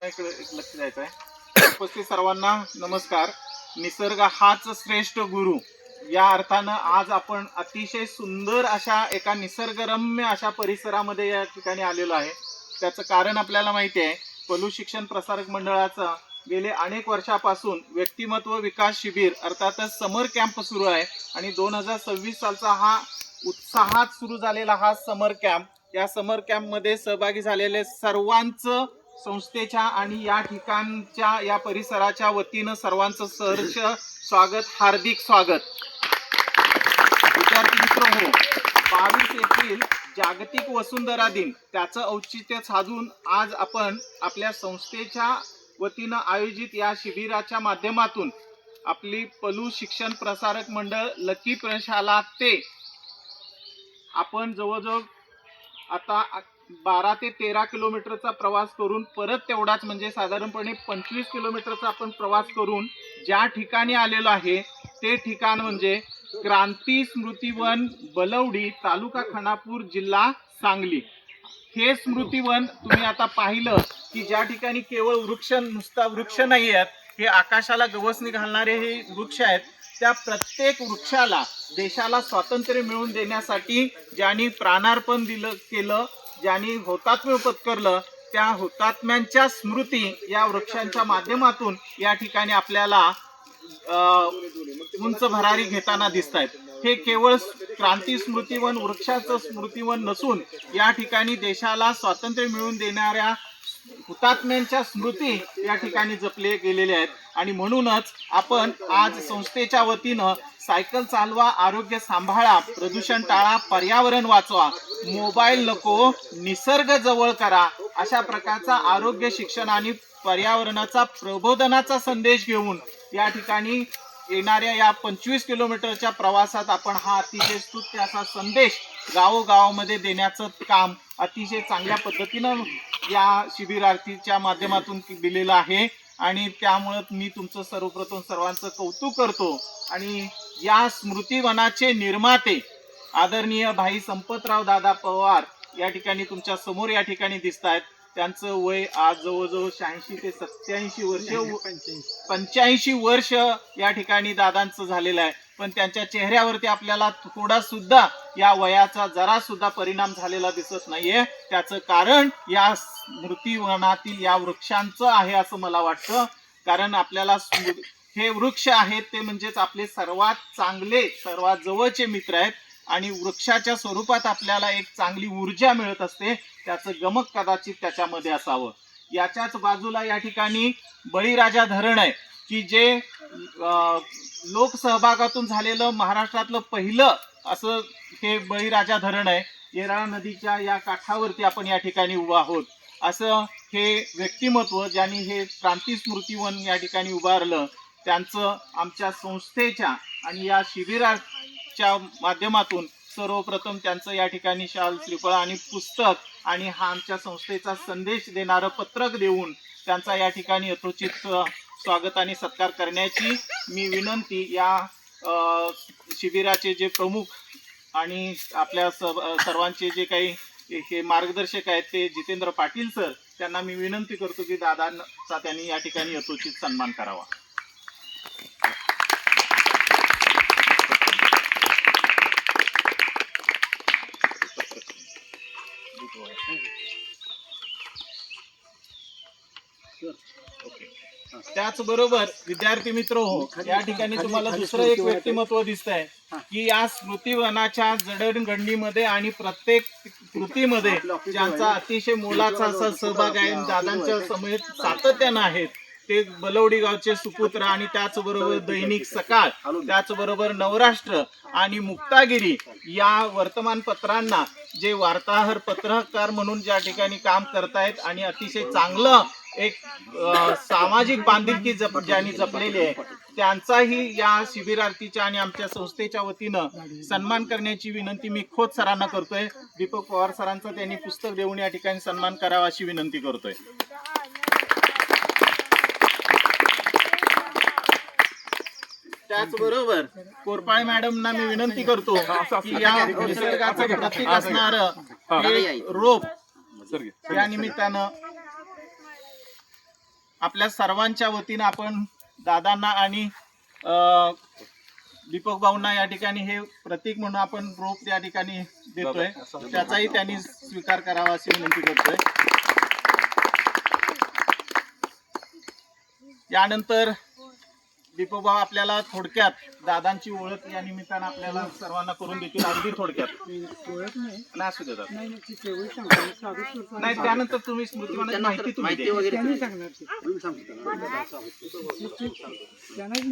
लक्ष द्यायचं आहे. उपस्थित सर्वांना नमस्कार. निसर्ग हाच श्रेष्ठ गुरु या अर्थानं आज आपण अतिशय सुंदर अशा एका निसर्गरम्य अशा परिसरामध्ये या ठिकाणी आलेलो आहे. त्याचं कारण आपल्याला माहिती आहे. पलू शिक्षण प्रसारक मंडळाचं गेले अनेक वर्षापासून व्यक्तिमत्व विकास शिबिर अर्थातच समर कॅम्प सुरू आहे आणि 2026 सालचा हा उत्साहात सुरू झालेला हा समर कॅम्प, या समर कॅम्पमध्ये सहभागी झालेले सर्वांचं संस्थेच्या आणि या ठिकाणच्या या परिसराच्या वतीनं सर्वांचं सहर्ष स्वागत, हार्दिक स्वागत. विद्यार्थी मित्रांनो, 22 एप्रिल जागतिक वसुंधरा दिन, त्याचं औचित्य साधून आज आपण आपल्या संस्थेच्या वतीनं आयोजित या शिबिराच्या माध्यमातून आपली पलू शिक्षण प्रसारक मंडळ लकी प्रशाला ते आपण जवळजवळ आता 12 ते 13 किलोमीटरचा प्रवास करून परत तेवढाच म्हणजे साधारणपणे 25 किलोमीटरचा आपण प्रवास करून ज्या ठिकाणी आलेलो आहे ते ठिकाण म्हणजे क्रांती स्मृतिवन बलवडी, तालुका खानापूर, जिल्हा सांगली. हे स्मृतिवन तुम्ही आता पाहिलं की ज्या ठिकाणी केवळ नुसता वृक्ष नाही आहेत, हे आकाशाला गवसणी घालणारे हे वृक्ष आहेत. त्या प्रत्येक वृक्षाला देशाला स्वातंत्र्य मिळवून देण्यासाठी ज्यांनी प्राणार्पण केलं, ज्यांनी हुतात्म्य पत्करलं, त्या हुतात्म्यांच्या स्मृती या वृक्षांच्या माध्यमातून या ठिकाणी आपल्याला उंच भरारी घेताना दिसत आहेत. हे केवळ क्रांती स्मृतिवन वृक्षाचं स्मृतिवन नसून या ठिकाणी देशाला स्वातंत्र्य मिळवून देणाऱ्या हुतात्म्यांच्या स्मृती या ठिकाणी जपले गेलेले आहेत. आणि म्हणूनच आपण आज संस्थेच्या वतीनं सायकल चालवा, आरोग्य सांभाळा, प्रदूषण टाळा, पर्यावरण वाचवा, मोबाईल नको, निसर्ग जवळ करा, अशा प्रकारचा आरोग्य शिक्षण आणि पर्यावरणाचा प्रबोधनाचा संदेश घेऊन या ठिकाणी येणाऱ्या या 25 किलोमीटरच्या प्रवासात आपण हा अतिशय स्तुत्य असा संदेश गावोगावामध्ये देण्याचं काम अतिशय चांगल्या पद्धतीनं या शिबिरार्थीच्या माध्यमातून दिलेलं आहे. आणि त्यामुळं मी तुमचं सर्वप्रथम सर्वांचं कौतुक करतो. आणि या स्मृतिवनाचे निर्माते आदरणीय भाई संपतराव दादा पवार या ठिकाणी तुमच्या समोर या ठिकाणी दिसत आहेत. त्यांचं वय आज जवळजवळ 86 ते 87 वर्ष 85 वर्ष या ठिकाणी दादांचं झालेलं आहे. पण त्यांच्या चेहऱ्यावरती आपल्याला थोडा सुद्धा या वयाचा जरा सुद्धा परिणाम झालेला दिसत नाहीये. त्याचं कारण या स्मृतिवनातील या वृक्षांचं आहे असं मला वाटतं. कारण आपल्याला हे वृक्ष आहेत ते म्हणजेच आपले सर्वात चांगले, सर्वात जवळचे मित्र आहेत आणि वृक्षाच्या स्वरूपात आपल्याला एक चांगली ऊर्जा मिळत असते. त्याचं गमक कदाचित त्याच्यामध्ये असावं. याच्याच बाजूला या ठिकाणी बळीराजा धरण आहे की जे लोकसहभागातून झालेलं महाराष्ट्रातलं पहिलं असं हे बळीराजा धरण आहे. येराळा नदीच्या या काठावरती आपण या ठिकाणी उभा आहोत. असं हे व्यक्तिमत्व ज्यांनी हे क्रांती स्मृतिवन या ठिकाणी उभारलं, त्यांचं आमच्या संस्थेच्या आणि या शिबिराच्या माध्यमातून सर्वप्रथम त्यांचं या ठिकाणी शाल, श्रीफळ आणि पुस्तक आणि हा आमच्या संस्थेचा संदेश देणारं पत्रक देऊन त्यांचा या ठिकाणी यथोचित स्वागत आणि सत्कार करण्याची मी विनंती या शिबिराचे जे प्रमुख आणि आपल्या सर्वांचे जे काही हे मार्गदर्शक आहेत ते जितेंद्र पाटील सर, त्यांना मी विनंती करतो की दादांचा त्यांनी या ठिकाणी यथोचित सन्मान करावा. त्याचबरोबर विद्यार्थी मित्र हो, या ठिकाणी तुम्हाला दुसरं एक व्यक्तिमत्व दिसतंय की या स्मृतिवनाच्या जडणघडणीमध्ये आणि प्रत्येक कृतीमध्ये ज्यांचा अतिशय मोलाचा असा सहभाग आहे, दादांच्या समेत सातत्यानं आहेत, ते बलवडी गावचे सुपुत्र आणि त्याचबरोबर दैनिक सकाळ, त्याचबरोबर नवराष्ट्र आणि मुक्तागिरी या वर्तमानपत्रांना जे वार्ताहर, पत्रकार म्हणून ज्या ठिकाणी काम करतायत आणि अतिशय चांगलं एक सामाजिक बांधिलकी ज्यांनी जपलेली आहे, त्यांचाही या शिबिरार्थीच्या आणि आमच्या संस्थेच्या वतीनं सन्मान करण्याची विनंती मी खोत सरांना करतोय. दीपक पवार सरांचा त्यांनी पुस्तक देऊन या ठिकाणी सन्मान करावा अशी विनंती करतोय. त्याचबरोबर कोरपाळे मॅडमना मी विनंती करतो की या निसर्गाचं प्रतीक असणारं रोप या निमित्तानं आपल्या सर्वांच्या वतीनं आपण दादांना आणि दीपक भाऊंना या ठिकाणी हे प्रतीक म्हणून आपण रोप या ठिकाणी देतोय, त्याचाही त्यांनी स्वीकार करावा अशी विनंती करतोय. यानंतर दीपक भाऊ आपल्याला थोडक्यात दादांची ओळख या निमित्तानं आपल्याला सर्वांना करून देतील, अगदी थोडक्यात. नाही असू देतात, नाही त्यानंतर तुम्ही स्मृतिमानाची माहिती तुम्ही द्या.